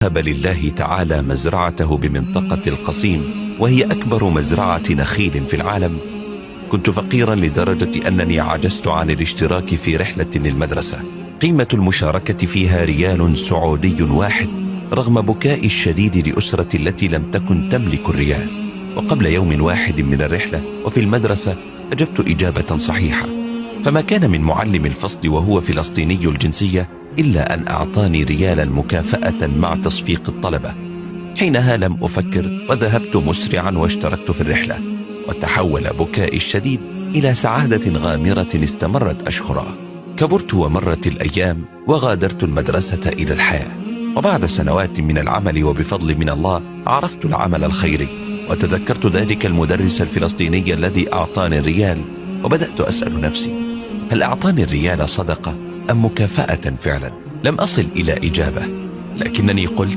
وهب لله تعالى مزرعته بمنطقة القصيم، وهي أكبر مزرعة نخيل في العالم، كنت فقيرا لدرجة أنني عجزت عن الاشتراك في رحلة للمدرسة قيمة المشاركة فيها ريال سعودي واحد، رغم بكائي الشديد لأسرتي التي لم تكن تملك الريال. وقبل يوم واحد من الرحلة وفي المدرسة أجبت إجابة صحيحة، فما كان من معلم الفصل وهو فلسطيني الجنسية إلا أن أعطاني ريالا مكافأة مع تصفيق الطلبة. حينها لم أفكر وذهبت مسرعا واشتركت في الرحلة، وتحول بكائي الشديد إلى سعادة غامرة استمرت أشهرا. كبرت ومرت الأيام وغادرت المدرسة إلى الحياة، وبعد سنوات من العمل وبفضل من الله عرفت العمل الخيري، وتذكرت ذلك المدرس الفلسطيني الذي أعطاني الريال، وبدأت أسأل نفسي: هل أعطاني الريال صدقة أم مكافأة فعلا؟ لم أصل إلى إجابة، لكنني قلت: